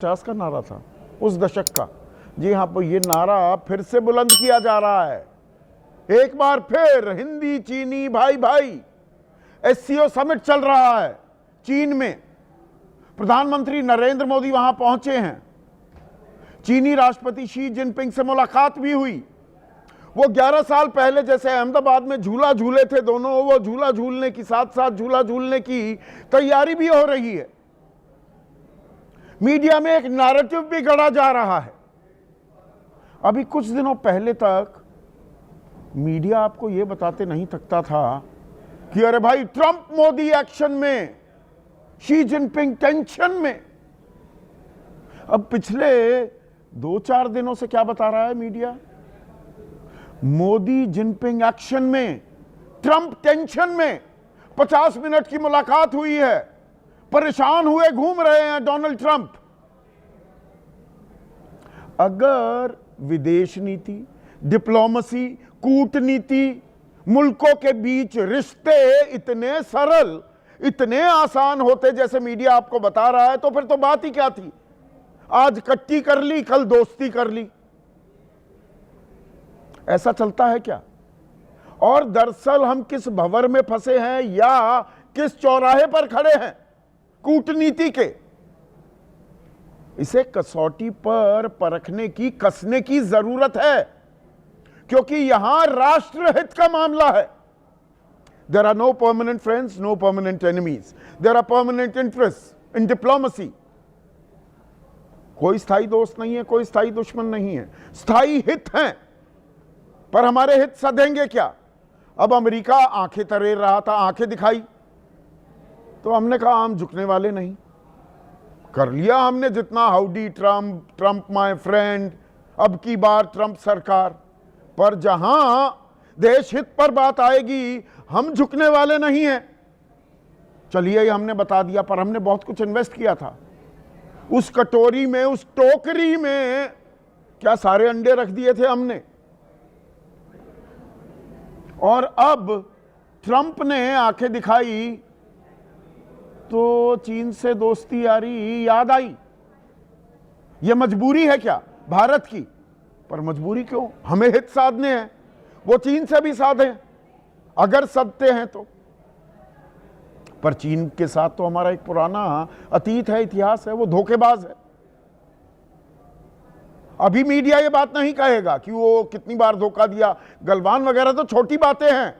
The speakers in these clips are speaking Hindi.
50 का नारा था, उस दशक का। जी हाँ, तो ये नारा फिर से बुलंद किया जा रहा है। एक बार फिर हिंदी चीनी भाई भाई एससीओ समिट चल रहा है चीन में। प्रधानमंत्री नरेंद्र मोदी वहां पहुंचे हैं। चीनी राष्ट्रपति शी जिनपिंग से मुलाकात भी हुई। वो 11 साल पहले जैसे अहमदाबाद में झूला झूले थे दोनों, वो झूला झूलने की साथ साथ झूला झूलने की तैयारी भी हो रही है। मीडिया में एक नैरेटिव भी गढ़ा जा रहा है। अभी कुछ दिनों पहले तक मीडिया आपको यह बताते नहीं थकता था कि अरे भाई ट्रंप मोदी एक्शन में, शी जिनपिंग टेंशन में। अब पिछले 2-4 दिनों से क्या बता रहा है मीडिया? मोदी जिनपिंग एक्शन में, ट्रंप टेंशन में। 50 मिनट की मुलाकात हुई है, परेशान हुए घूम रहे हैं डोनाल्ड ट्रंप। अगर विदेश नीति, डिप्लोमेसी, कूटनीति, मुल्कों के बीच रिश्ते इतने सरल, इतने आसान होते जैसे मीडिया आपको बता रहा है, तो फिर तो बात ही क्या थी। आज कट्टी कर ली, कल दोस्ती कर ली। ऐसा चलता है क्या? और दरअसल हम किस भंवर में फंसे हैं या किस चौराहे पर खड़े हैं कूटनीति के, इसे कसौटी पर परखने की, कसने की जरूरत है, क्योंकि यहां राष्ट्रहित का मामला है। There are no permanent friends, no permanent enemies, there are permanent interest in diplomacy. कोई स्थायी दोस्त नहीं है, कोई स्थायी दुश्मन नहीं है, स्थायी हित हैं। पर हमारे हित सधेंगे क्या? अब अमेरिका आंखें तरेर रहा था, आंखें दिखाई, तो हमने कहा हम झुकने वाले नहीं। कर लिया हमने जितना, howdy Trump, Trump my friend, अब की बार ट्रंप सरकार। पर जहां देश हित पर बात आएगी, हम झुकने वाले नहीं हैं। चलिए ये हमने बता दिया, पर हमने बहुत कुछ इन्वेस्ट किया था। उस कटोरी में, उस टोकरी में क्या सारे अंडे रख दिए थे हमने? और अब ट्रंप ने आंखें दिखाई तो चीन से दोस्ती यारी याद आई। यह मजबूरी है क्या भारत की? पर मजबूरी क्यों? हमें हित साधने हैं, वो चीन से भी साधें अगर सधते हैं तो। पर चीन के साथ तो हमारा एक पुराना अतीत है, इतिहास है, वो धोखेबाज है। अभी मीडिया ये बात नहीं कहेगा कि वो कितनी बार धोखा दिया। गलवान वगैरह तो छोटी बातें हैं।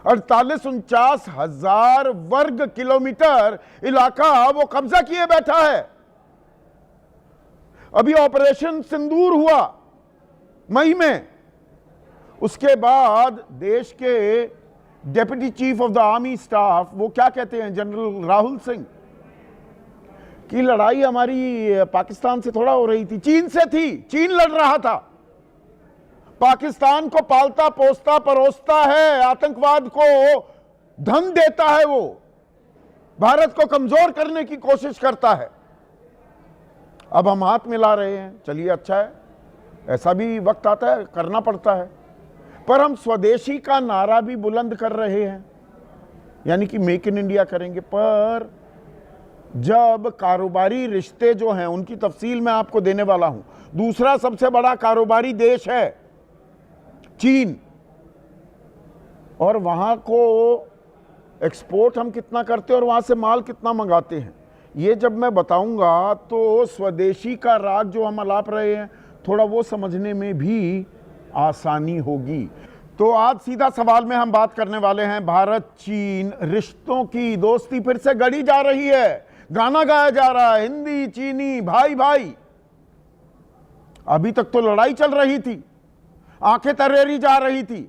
48-49 हजार वर्ग किलोमीटर इलाका वो कब्जा किए बैठा है। अभी ऑपरेशन सिंदूर हुआ मई में, उसके बाद देश के deputy chief of the army staff, वो क्या कहते हैं, जनरल राहुल सिंह, की लड़ाई हमारी पाकिस्तान से थोड़ा हो रही थी, चीन से थी। चीन लड़ रहा था, पाकिस्तान को पालता पोसता परोसता है, आतंकवाद को धन देता है, वो भारत को कमजोर करने की कोशिश करता है। अब हम हाथ मिला रहे हैं, चलिए अच्छा है, ऐसा भी वक्त आता है, करना पड़ता है। पर हम स्वदेशी का नारा भी बुलंद कर रहे हैं, यानी कि मेक इन इंडिया करेंगे। पर जब कारोबारी रिश्ते जो हैं उनकी तफसील मैं आपको देने वाला हूं। दूसरा सबसे बड़ा कारोबारी देश है चीन, और वहां को एक्सपोर्ट हम कितना करते हैं और वहां से माल कितना मंगाते हैं, ये जब मैं बताऊंगा तो स्वदेशी का राग जो हम अलाप रहे हैं, थोड़ा वो समझने में भी आसानी होगी। तो आज सीधा सवाल में हम बात करने वाले हैं भारत चीन रिश्तों की। दोस्ती फिर से गढ़ी जा रही है, गाना गाया जा रहा है, हिंदी चीनी भाई भाई। अभी तक तो लड़ाई चल रही थी, आंखें तरेरी जा रही थी,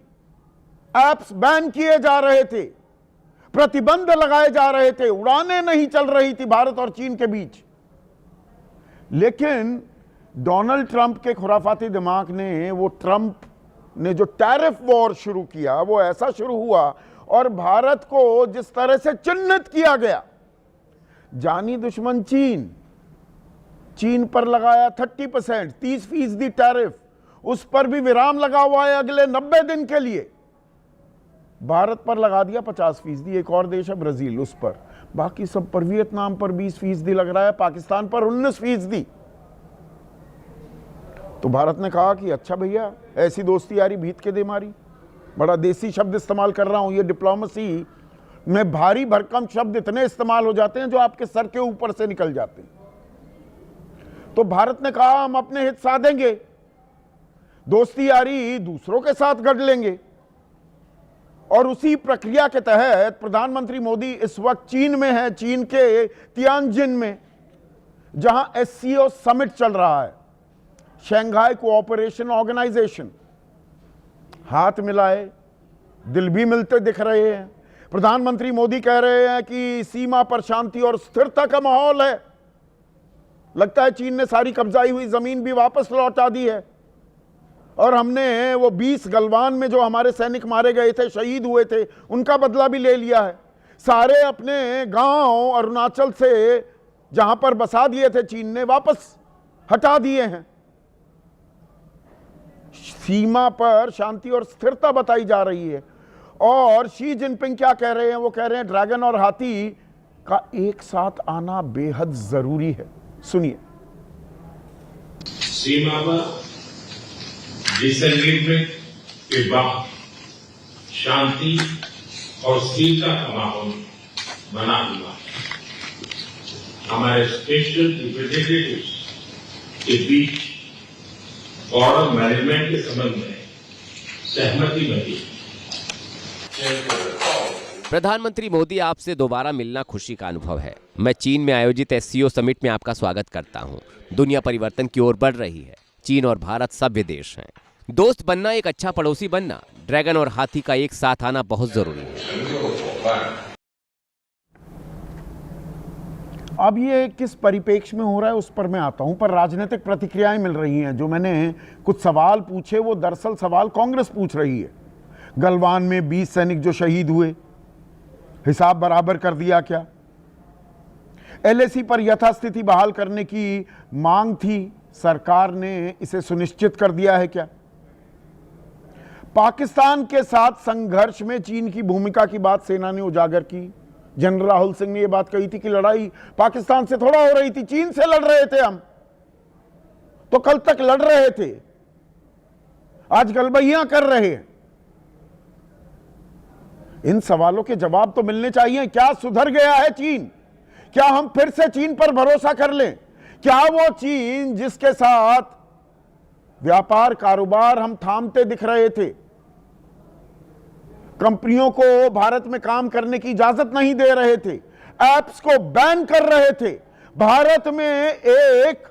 एप्स बैन किए जा रहे थे, प्रतिबंध लगाए जा रहे थे, उड़ानें नहीं चल रही थी भारत और चीन के बीच। लेकिन डोनाल्ड ट्रंप के खुराफाती दिमाग ने, वो ट्रंप ने जो टैरिफ वॉर शुरू किया, वो ऐसा शुरू हुआ और भारत को जिस तरह से चिन्हित किया गया, जानी दुश्मन चीन, चीन पर लगाया 30%, 30% टैरिफ, उस पर भी विराम लगा हुआ है अगले 90 दिन के लिए। भारत पर लगा दिया 50%। एक और देश है ब्राजील, उस पर बाकी सब पर, वियतनाम पर 20% लग रहा है, पाकिस्तान पर 19%। तो भारत ने कहा कि अच्छा भैया, ऐसी दोस्ती यारी भीत के दे मारी। बड़ा देसी शब्द इस्तेमाल कर रहा हूं, ये डिप्लोमेसी में भारी भरकम शब्द इतने इस्तेमाल हो जाते हैं जो आपके सर के ऊपर से निकल जाते हैं। तो भारत ने कहा हम अपने हित साधेंगे, दोस्ती यारी दूसरों के साथ गढ़ लेंगे। और उसी प्रक्रिया के तहत प्रधानमंत्री मोदी इस वक्त चीन में है, चीन के तियानजिन में, जहां एससीओ समिट चल रहा है, शंघाई कोऑपरेशन ऑर्गेनाइजेशन। हाथ मिलाए, दिल भी मिलते दिख रहे हैं। प्रधानमंत्री मोदी कह रहे हैं कि सीमा पर शांति और स्थिरता का माहौल है। लगता है चीन ने सारी कब्जाई हुई जमीन भी वापस लौटा दी है, और हमने वो 20 गलवान में जो हमारे सैनिक मारे गए थे, शहीद हुए थे, उनका बदला भी ले लिया है। सारे अपने गांव अरुणाचल से जहां पर बसा दिए थे चीन ने, वापस हटा दिए हैं। सीमा पर शांति और स्थिरता बताई जा रही है। और शी जिनपिंग क्या कह रहे हैं? वो कह रहे हैं ड्रैगन और हाथी का एक साथ आना बेहद जरूरी है। सुनिए। सीमा पर डिसएग्रीमेंट के बाद शांति और स्थिरता का माहौल बना हुआ है। हमारे स्पेशल रिप्रेजेंटेटिव्स के बीच बॉर्डर मैनेजमेंट के संबंध में सहमति बनी। प्रधानमंत्री मोदी, आपसे दोबारा मिलना खुशी का अनुभव है। मैं चीन में आयोजित एससीओ समिट में आपका स्वागत करता हूं। दुनिया परिवर्तन की ओर बढ़ रही है। चीन और भारत सभ्य देश हैं। दोस्त बनना, एक अच्छा पड़ोसी बनना, ड्रैगन और हाथी का एक साथ आना बहुत जरूरी है। अब ये किस परिप्रेक्ष्य में हो रहा है उस पर मैं आता हूं, पर राजनीतिक प्रतिक्रियाएं मिल रही हैं। जो मैंने कुछ सवाल पूछे वो दरअसल सवाल कांग्रेस पूछ रही है। गलवान में 20 सैनिक जो शहीद हुए, हिसाब बराबर कर दिया क्या? एलएसी पर यथास्थिति बहाल करने की मांग थी, सरकार ने इसे सुनिश्चित कर दिया है क्या? पाकिस्तान के साथ संघर्ष में चीन की भूमिका की बात सेना ने उजागर की। जनरल राहुल सिंह ने यह बात कही थी कि लड़ाई पाकिस्तान से थोड़ा हो रही थी, चीन से लड़ रहे थे हम, तो कल तक लड़ रहे थे, आज गलबैयां कर रहे हैं। इन सवालों के जवाब तो मिलने चाहिए। क्या सुधर गया है चीन? क्या हम फिर से चीन पर भरोसा कर लें? क्या वो चीन जिसके साथ व्यापार कारोबार हम थामते दिख रहे थे, कंपनियों को भारत में काम करने की इजाजत नहीं दे रहे थे, एप्स को बैन कर रहे थे, भारत में एक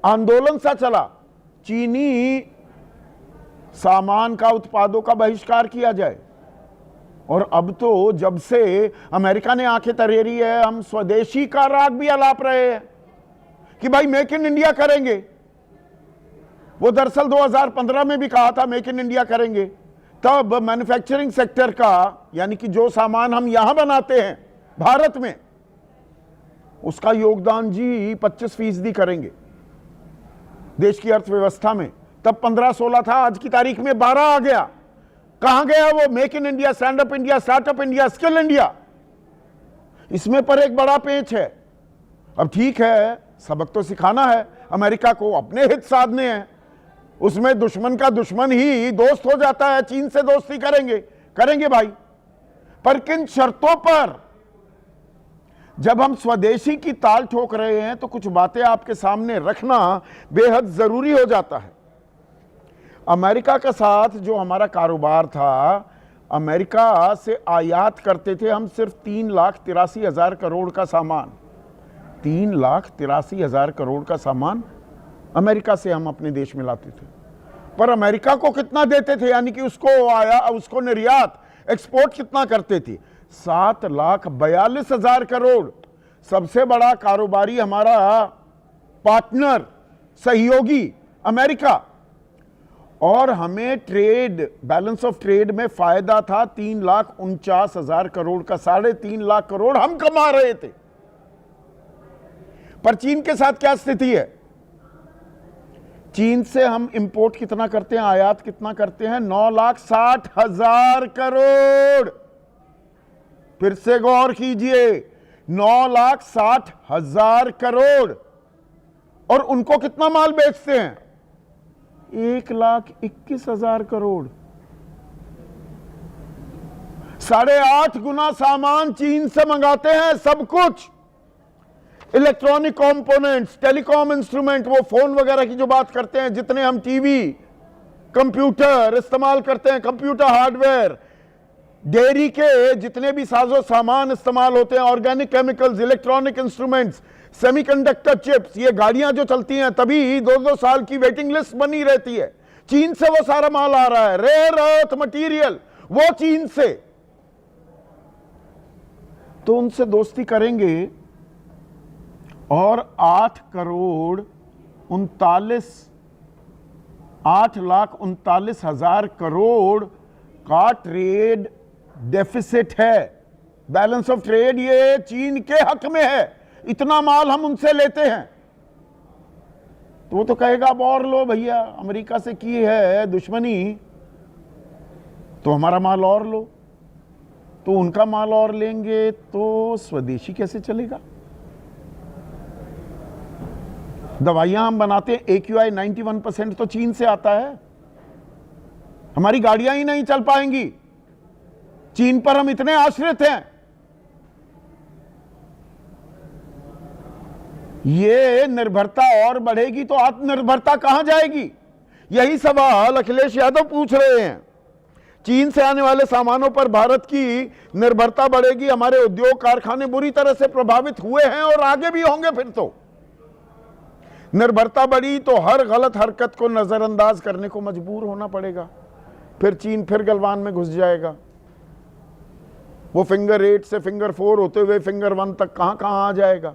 आंदोलन सा चला, चीनी सामान का, उत्पादों का बहिष्कार किया जाए। और अब तो जब से अमेरिका ने आंखें तरेरी है, हम स्वदेशी का राग भी अलाप रहे हैं कि भाई मेक इन इंडिया करेंगे। वो दरअसल 2015 में भी कहा था मेक इन इंडिया करेंगे। तब मैन्युफैक्चरिंग सेक्टर का, यानी कि जो सामान हम यहां बनाते हैं भारत में, उसका योगदान जी 25% करेंगे देश की अर्थव्यवस्था में। तब 15-16 था, आज की तारीख में 12 आ गया। कहां गया वो make in India, stand up India, startup India, skill India? इसमें पर एक बड़ा पेच है। अब ठीक है, सबक तो सिखाना है अमेरिका को, अपने हित साधने हैं, उसमें दुश्मन का दुश्मन ही दोस्त हो जाता है। चीन से दोस्ती करेंगे भाई, पर किन शर्तों पर? जब हम स्वदेशी की ताल ठोक रहे हैं तो कुछ बातें आपके सामने रखना बेहद जरूरी हो जाता है। अमेरिका के साथ जो हमारा कारोबार था, अमेरिका से आयात करते थे हम सिर्फ 3,83,000 करोड़ का सामान। 3,83,000 करोड़ का सामान अमेरिका से हम अपने देश में लाते थे। पर अमेरिका को कितना देते थे, यानी कि उसको निर्यात, एक्सपोर्ट कितना करते थे? 7,42,000 करोड़। सबसे बड़ा कारोबारी हमारा पार्टनर, सहयोगी अमेरिका, और हमें ट्रेड, बैलेंस ऑफ ट्रेड में फायदा था 3,49,000 करोड़ का। 3.5 लाख करोड़ हम कमा रहे थे। पर चीन के साथ क्या स्थिति है? चीन से हम इंपोर्ट कितना करते हैं, आयात कितना करते हैं? 9,60,000 करोड़। फिर से गौर कीजिए, 9,60,000 करोड़, और उनको कितना माल बेचते हैं? 1,21,000 करोड़। 8.5 गुना सामान चीन से मंगाते हैं, सब कुछ, इलेक्ट्रॉनिक कंपोनेंट्स, टेलीकॉम इंस्ट्रूमेंट, वो फोन वगैरह की जो बात करते हैं, जितने हम टीवी, कंप्यूटर इस्तेमाल करते हैं, कंप्यूटर हार्डवेयर, डेयरी के जितने भी साजो सामान इस्तेमाल होते हैं, organic chemicals, electronic instruments, semiconductor chips, ये गाड़ियां जो चलती हैं तभी 2-2 साल की वेटिंग लिस्ट बनी रहती है। चीन से वो सारा माल आ रहा है, रेयर अर्थ मटेरियल वो चीन से। तो उनसे दोस्ती करेंगे और 8,39,000 करोड़ का ट्रेड डेफिसिट है, बैलेंस ऑफ ट्रेड, ये चीन के हक में है। इतना माल हम उनसे लेते हैं, तो वो तो कहेगा अब और लो भैया, अमेरिका से की है दुश्मनी तो हमारा माल और लो। तो उनका माल और लेंगे तो स्वदेशी कैसे चलेगा? दवाइयां हम बनाते हैं, AQI 91% तो चीन से आता है। हमारी गाड़ियां ही नहीं चल पाएंगी, चीन पर हम इतने आश्रित हैं। ये निर्भरता और बढ़ेगी तो आत्मनिर्भरता कहां जाएगी? यही सवाल अखिलेश यादव पूछ रहे हैं। चीन से आने वाले सामानों पर भारत की निर्भरता बढ़ेगी, हमारे उद्योग कारखाने बुरी तरह से प्रभावित हुए हैं और आगे भी होंगे। फिर तो निर्भरता बढ़ी तो हर गलत हरकत को नजरअंदाज करने को मजबूर होना पड़ेगा। फिर चीन फिर गलवान में घुस जाएगा। वो फिंगर 8 से फिंगर 4 होते हुए फिंगर 1 तक कहां आ जाएगा।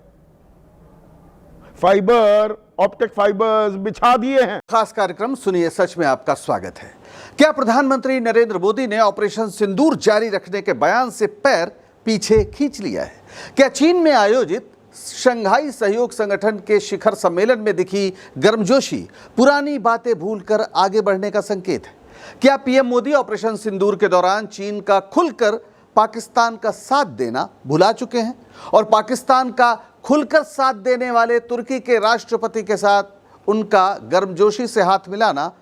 फाइबर, ऑप्टिक फाइबर्स बिछा दिए हैं। खास कार्यक्रम सुनिए सच में आपका स्वागत है। क्या प्रधानमंत्री नरेंद्र मोदी ने ऑपरेशन सिंदूर जारी रखने के बयान से पैर पीछे खींच लिया है? क्या चीन में आयोजित शंघाई सहयोग संगठन के शिखर सम्मेलन में दिखी गर्मजोशी पुरानी बातें भूलकर आगे बढ़ने का संकेत है? क्या पीएम मोदी ऑपरेशन सिंदूर के दौरान चीन का खुलकर पाकिस्तान का साथ देना भुला चुके हैं और पाकिस्तान का खुलकर साथ देने वाले तुर्की के राष्ट्रपति के साथ उनका गर्मजोशी से हाथ मिलाना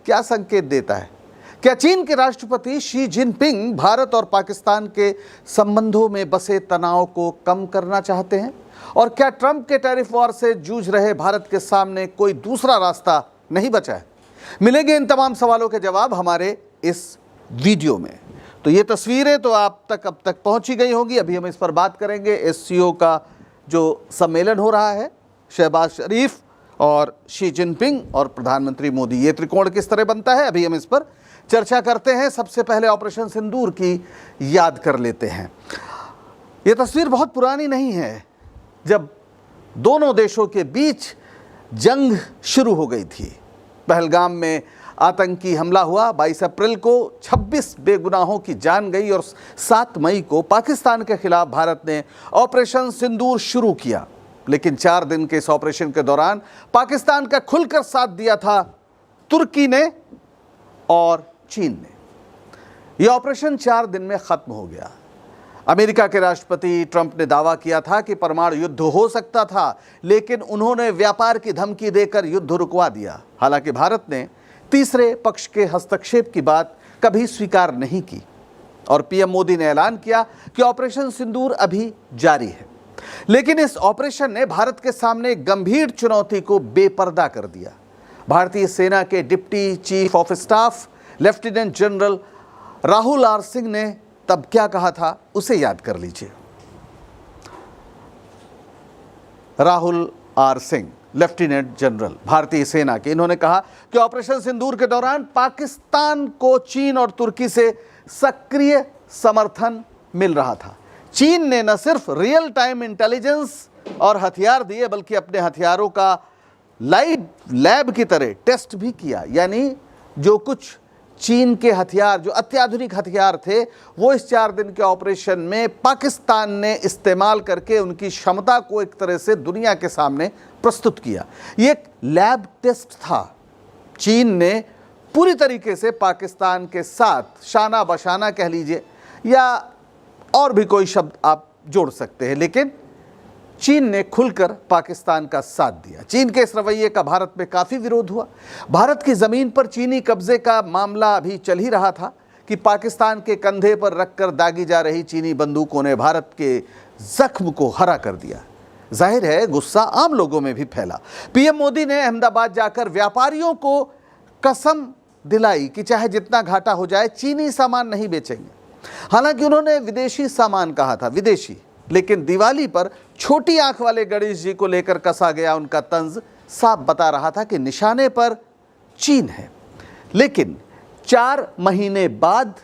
क्या संकेत देता है? क्या चीन के राष्ट्रपति शी जिनपिंग भारत और पाकिस्तान के संबंधों में बसे तनाव को कम करना चाहते हैं? और क्या ट्रंप के टैरिफ वॉर से जूझ रहे भारत के सामने कोई दूसरा रास्ता नहीं बचा है? मिलेंगे इन तमाम सवालों के जवाब हमारे इस वीडियो में। तो ये तस्वीरें तो आप तक अब तक पहुंची गई होंगी। अभी हम इस पर बात करेंगे। SCO का जो सम्मेलन हो रहा है, शहबाज शरीफ और शी जिनपिंग और प्रधानमंत्री मोदी, ये त्रिकोण किस तरह बनता है, अभी हम इस पर चर्चा करते हैं। सबसे पहले ऑपरेशन सिंदूर की याद कर लेते हैं। ये तस्वीर बहुत पुरानी नहीं है, जब दोनों देशों के बीच जंग शुरू हो गई थी। पहलगाम में आतंकी हमला हुआ, 22 अप्रैल को 26 बेगुनाहों की जान गई और 7 मई को पाकिस्तान के खिलाफ भारत ने ऑपरेशन सिंदूर शुरू किया। लेकिन 4 दिन के इस ऑपरेशन के दौरान पाकिस्तान का खुलकर साथ दिया था तुर्की ने और चीन ने। यह ऑपरेशन 4 दिन में खत्म हो गया। अमेरिका के राष्ट्रपति ट्रंप ने दावा किया था कि परमाणु युद्ध हो सकता था, लेकिन उन्होंने व्यापार की धमकी देकर युद्ध रुकवा दिया। हालांकि भारत ने तीसरे पक्ष के हस्तक्षेप की बात कभी स्वीकार नहीं की और पीएम मोदी ने ऐलान किया कि ऑपरेशन सिंदूर अभी जारी है। लेकिन इस ऑपरेशन ने भारत के सामने गंभीर चुनौती को बेपर्दा कर दिया। भारतीय सेना के deputy chief of staff lieutenant general Rahul R Singh ने तब क्या कहा था, उसे याद कर लीजिए। Rahul R Singh, lieutenant general भारतीय सेना के, इन्होंने कहा कि ऑपरेशन सिंदूर के दौरान पाकिस्तान को चीन और तुर्की से सक्रिय समर्थन मिल रहा था। चीन ने न सिर्फ रियल टाइम इंटेलिजेंस और हथियार दिए, बल्कि अपने हथियारों का लाइव लैब की तरह टेस्ट भी किया। यानी जो कुछ चीन के हथियार, जो अत्याधुनिक हथियार थे, वो इस 4 दिन के ऑपरेशन में पाकिस्तान ने इस्तेमाल करके उनकी क्षमता को एक तरह से दुनिया के सामने प्रस्तुत किया। ये एक लैब टेस्ट था। चीन ने पूरी तरीके से पाकिस्तान के साथ शाना बशाना कह लीजिए या और भी कोई शब्द आप जोड़ सकते हैं, लेकिन चीन ने खुलकर पाकिस्तान का साथ दिया। चीन के इस रवैये का भारत में काफ़ी विरोध हुआ। भारत की ज़मीन पर चीनी कब्जे का मामला अभी चल ही रहा था कि पाकिस्तान के कंधे पर रखकर दागी जा रही चीनी बंदूकों ने भारत के जख्म को हरा कर दिया। जाहिर है गुस्सा आम लोगों में भी फैला। पीएम मोदी ने अहमदाबाद जाकर व्यापारियों को कसम दिलाई कि चाहे जितना घाटा हो जाए चीनी सामान नहीं बेचेंगे। हालांकि उन्होंने विदेशी सामान कहा था, विदेशी, लेकिन दिवाली पर छोटी आंख वाले गणेश जी को लेकर कसा गया उनका तंज साफ बता रहा था कि निशाने पर चीन है। लेकिन 4 महीने बाद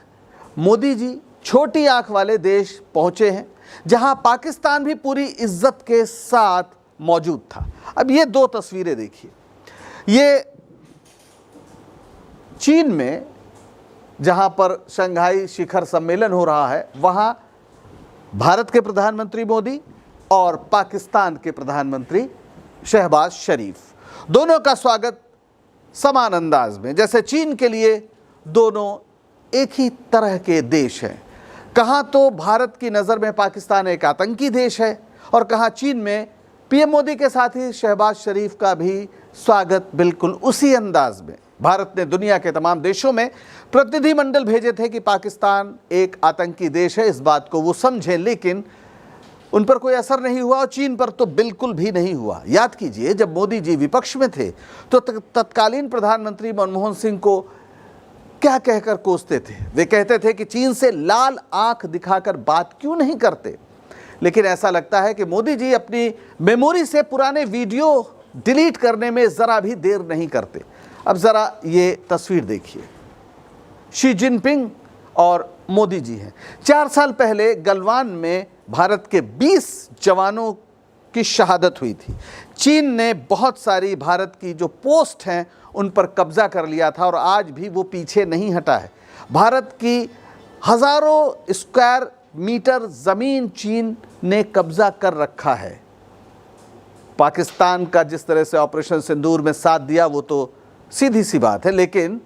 मोदी जी छोटी आंख वाले देश पहुंचे हैं जहां पाकिस्तान भी पूरी इज्जत के साथ मौजूद था। अब ये 2 तस्वीरें देखिए। ये चीन में जहां पर शंघाई शिखर सम्मेलन हो रहा है, वहां भारत के प्रधानमंत्री मोदी और पाकिस्तान के प्रधानमंत्री शहबाज शरीफ, दोनों का स्वागत समान अंदाज में, जैसे चीन के लिए दोनों एक ही तरह के देश हैं। कहाँ तो भारत की नज़र में पाकिस्तान एक आतंकी देश है और कहाँ चीन में पीएम मोदी के साथ ही शहबाज शरीफ का भी स्वागत बिल्कुल उसी अंदाज में। भारत ने दुनिया के तमाम देशों में प्रतिनिधिमंडल भेजे थे कि पाकिस्तान एक आतंकी देश है, इस बात को वो समझें, लेकिन उन पर कोई असर नहीं हुआ और चीन पर तो बिल्कुल भी नहीं हुआ। याद कीजिए, जब मोदी जी विपक्ष में थे तो तत्कालीन प्रधानमंत्री मनमोहन सिंह को क्या कहकर कोसते थे। वे कहते थे कि चीन से लाल आंख दिखाकर बात क्यों नहीं करते। लेकिन ऐसा लगता है कि मोदी जी अपनी मेमोरी से पुराने वीडियो डिलीट करने में ज़रा भी देर नहीं करते। अब ज़रा ये तस्वीर देखिए, शी जिनपिंग और मोदी जी हैं। 4 साल पहले गलवान में भारत के 20 जवानों की शहादत हुई थी। चीन ने बहुत सारी भारत की जो पोस्ट हैं उन पर कब्जा कर लिया था और आज भी वो पीछे नहीं हटा है। भारत की हज़ारों स्क्वायर मीटर ज़मीन चीन ने कब्जा कर रखा है। पाकिस्तान का जिस तरह से ऑपरेशन सिंदूर में साथ दिया वो तो सीधी सी बात है, लेकिन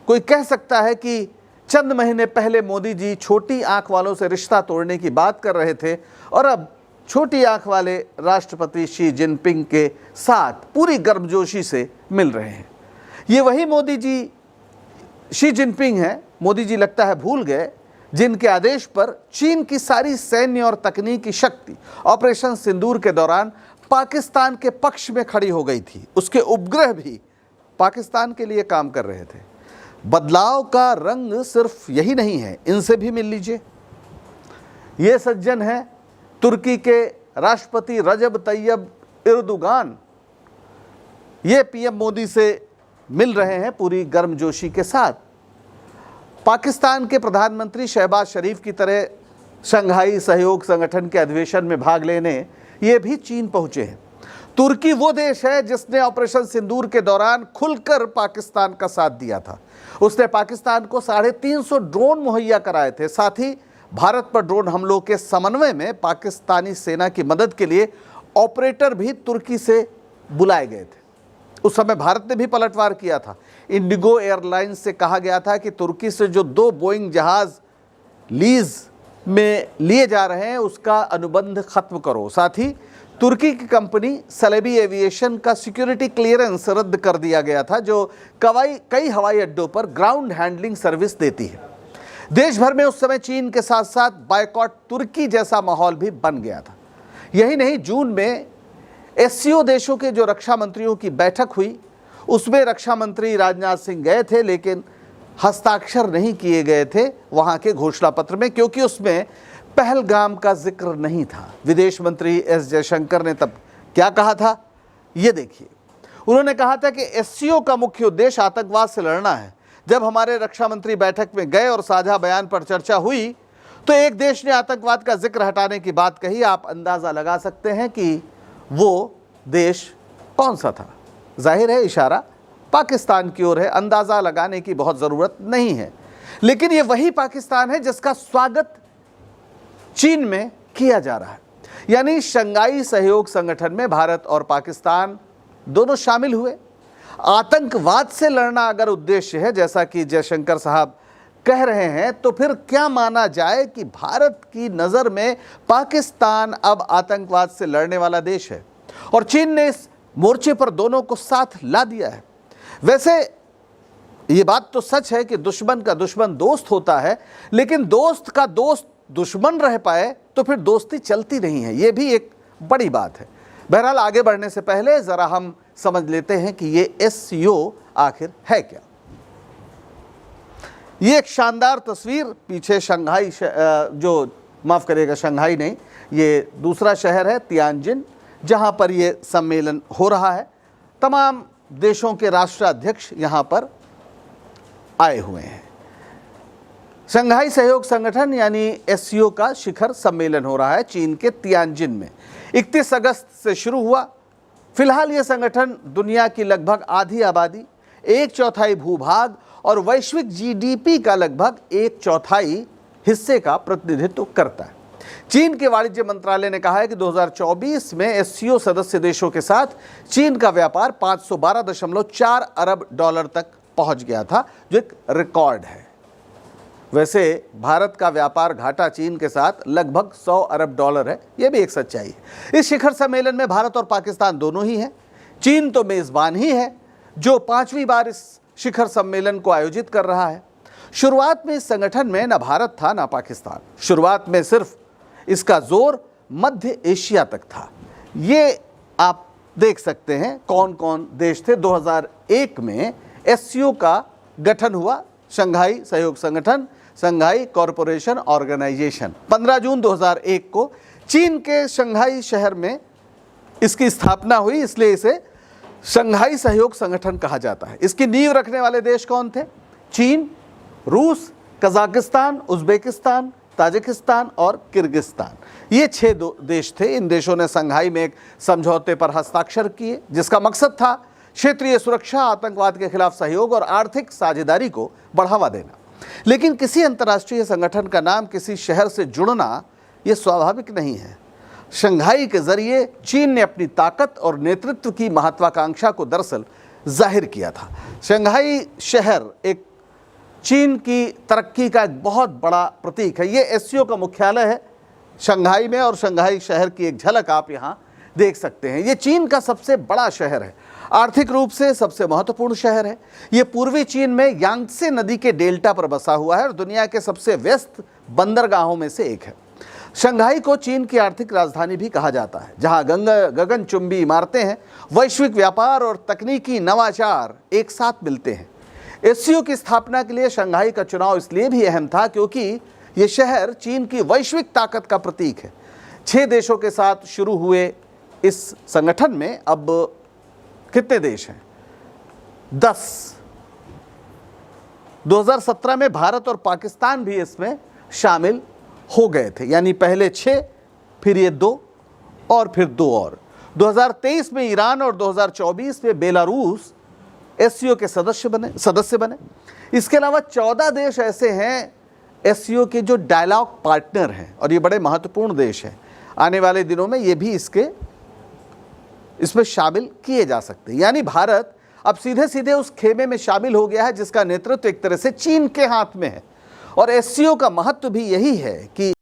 कोई कह सकता है कि चंद महीने पहले मोदी जी छोटी आंख वालों से रिश्ता तोड़ने की बात कर रहे थे और अब छोटी आंख वाले राष्ट्रपति शी जिनपिंग के साथ पूरी गर्मजोशी से मिल रहे हैं। ये वही मोदी जी शी जिनपिंग हैं, मोदी जी लगता है भूल गए, जिनके आदेश पर चीन की सारी सैन्य और तकनीकी शक्ति ऑपरेशन सिंदूर के दौरान पाकिस्तान के पक्ष में खड़ी हो गई थी। उसके उपग्रह भी पाकिस्तान के लिए काम कर रहे थे। बदलाव का रंग सिर्फ यही नहीं है, इनसे भी मिल लीजिए। ये सज्जन है तुर्की के राष्ट्रपति रजब तैयब एर्दोगान। ये पीएम मोदी से मिल रहे हैं पूरी गर्मजोशी के साथ। पाकिस्तान के प्रधानमंत्री शहबाज शरीफ की तरह शंघाई सहयोग संगठन के अधिवेशन में भाग लेने ये भी चीन पहुंचे हैं। तुर्की वो देश है जिसने ऑपरेशन सिंदूर के दौरान खुलकर पाकिस्तान का साथ दिया था। उसने पाकिस्तान को 350 ड्रोन मुहैया कराए थे। साथ ही भारत पर ड्रोन हमलों के समन्वय में पाकिस्तानी सेना की मदद के लिए ऑपरेटर भी तुर्की से बुलाए गए थे। उस समय भारत ने भी पलटवार किया था। इंडिगो एयरलाइंस से कहा गया था कि तुर्की से जो 2 बोइंग जहाज लीज में लिए जा रहे हैं उसका अनुबंध खत्म करो। साथ ही तुर्की की कंपनी सलेबी एविएशन का सिक्योरिटी क्लियरेंस रद्द कर दिया गया था, जो कई हवाई अड्डों पर ग्राउंड हैंडलिंग सर्विस देती है। देश भर में उस समय चीन के साथ साथ बायकॉट तुर्की जैसा माहौल भी बन गया था। यही नहीं, जून में एससीओ देशों के जो रक्षा मंत्रियों की बैठक हुई उसमें रक्षा मंत्री राजनाथ सिंह गए थे, लेकिन हस्ताक्षर नहीं किए गए थे वहां के घोषणा पत्र में, क्योंकि उसमें पहलगाम का जिक्र नहीं था। विदेश मंत्री एस जयशंकर ने तब क्या कहा था, ये देखिए। उन्होंने कहा था कि एससीओ का मुख्य उद्देश्य आतंकवाद से लड़ना है। जब हमारे रक्षा मंत्री बैठक में गए और साझा बयान पर चर्चा हुई तो एक देश ने आतंकवाद का जिक्र हटाने की बात कही। आप अंदाजा लगा सकते हैं कि वो देश कौन सा था। जाहिर है इशारा पाकिस्तान की ओर है, अंदाजा लगाने की बहुत ज़रूरत नहीं है। लेकिन ये वही पाकिस्तान है जिसका स्वागत चीन में किया जा रहा है। यानी शंघाई सहयोग संगठन में भारत और पाकिस्तान दोनों शामिल हुए। आतंकवाद से लड़ना अगर उद्देश्य है, जैसा कि जयशंकर साहब कह रहे हैं, तो फिर क्या माना जाए कि भारत की नज़र में पाकिस्तान अब आतंकवाद से लड़ने वाला देश है और चीन ने इस मोर्चे पर दोनों को साथ ला दिया है। वैसे ये बात तो सच है कि दुश्मन का दुश्मन दोस्त होता है, लेकिन दोस्त का दोस्त दुश्मन रह पाए तो फिर दोस्ती चलती नहीं है, ये भी एक बड़ी बात है। बहरहाल आगे बढ़ने से पहले ज़रा हम समझ लेते हैं कि ये SCO आखिर है क्या। ये एक शानदार तस्वीर, पीछे शंघाई माफ़ करिएगा, शंघाई नहीं, ये दूसरा शहर है तियानजिन, जहाँ पर ये सम्मेलन हो रहा है। तमाम देशों के राष्ट्राध्यक्ष यहाँ पर आए हुए हैं। शंघाई सहयोग संगठन यानी SCO का शिखर सम्मेलन हो रहा है चीन के तियानजिन में। 31 अगस्त से शुरू हुआ। फिलहाल ये संगठन दुनिया की लगभग आधी आबादी, 1/4 भूभाग और वैश्विक GDP का लगभग 1/4 हिस्से का प्रतिनिधित्व करता है। चीन के वाणिज्य मंत्रालय ने कहा है कि 2024 में SCO सदस्य देशों के साथ चीन का व्यापार 512.4 अरब डॉलर तक पहुंच गया था, जो एक रिकॉर्ड है। वैसे भारत का व्यापार घाटा चीन के साथ लगभग 100 अरब डॉलर है, यह भी एक सच्चाई है। इस शिखर सम्मेलन में भारत और पाकिस्तान दोनों ही हैं। चीन तो मेजबान ही है, जो 5वीं बार इस शिखर सम्मेलन को आयोजित कर रहा है। शुरुआत में इस संगठन में न भारत था न पाकिस्तान। शुरुआत में सिर्फ इसका जोर मध्य एशिया तक था। ये आप देख सकते हैं कौन कौन देश थे। 2001 में SCO का गठन हुआ, शंघाई सहयोग संगठन, शंघाई कॉरपोरेशन ऑर्गेनाइजेशन। 15 जून 2001 को चीन के शंघाई शहर में इसकी स्थापना हुई, इसलिए इसे शंघाई सहयोग संगठन कहा जाता है। इसकी नींव रखने वाले देश कौन थे? चीन, रूस, कजाकिस्तान, उज्बेकिस्तान, ताजिकिस्तान और किर्गिस्तान। ये 6 देश थे। इन देशों ने शंघाई में एक समझौते पर हस्ताक्षर किए, जिसका मकसद था क्षेत्रीय सुरक्षा, आतंकवाद के खिलाफ सहयोग और आर्थिक साझेदारी को बढ़ावा देना। लेकिन किसी अंतर्राष्ट्रीय संगठन का नाम किसी शहर से जुड़ना ये स्वाभाविक नहीं है। शंघाई के जरिए चीन ने अपनी ताकत और नेतृत्व की महत्वाकांक्षा को दरअसल जाहिर किया था। शंघाई शहर एक चीन की तरक्की का एक बहुत बड़ा प्रतीक है। ये SCO का मुख्यालय है शंघाई में और शंघाई शहर की एक झलक आप यहाँ देख सकते हैं। ये चीन का सबसे बड़ा शहर है, आर्थिक रूप से सबसे महत्वपूर्ण शहर है। ये पूर्वी चीन में यांगत्से नदी के डेल्टा पर बसा हुआ है और दुनिया के सबसे व्यस्त बंदरगाहों में से एक है। शंघाई को चीन की आर्थिक राजधानी भी कहा जाता है, जहां गगनचुंबी इमारतें हैं, वैश्विक व्यापार और तकनीकी नवाचार एक साथ मिलते हैं। SCO की स्थापना के लिए शंघाई का चुनाव इसलिए भी अहम था क्योंकि यह शहर चीन की वैश्विक ताकत का प्रतीक है। 6 देशों के साथ शुरू हुए इस संगठन में अब कितने देश हैं? 10। 2017 में भारत और पाकिस्तान भी इसमें शामिल हो गए थे, यानी पहले 6, फिर ये 2 और फिर 2 और। 2023 में ईरान और 2024 में बेलारूस SCO के सदस्य बने। इसके अलावा 14 देश ऐसे हैं SCO के जो डायलॉग पार्टनर हैं और ये बड़े महत्वपूर्ण देश हैं। आने वाले दिनों में ये भी इसमें शामिल किए जा सकते हैं। यानी भारत अब सीधे सीधे उस खेमे में शामिल हो गया है जिसका नेतृत्व एक तरह से चीन के हाथ में है। और SCO का महत्व भी यही है कि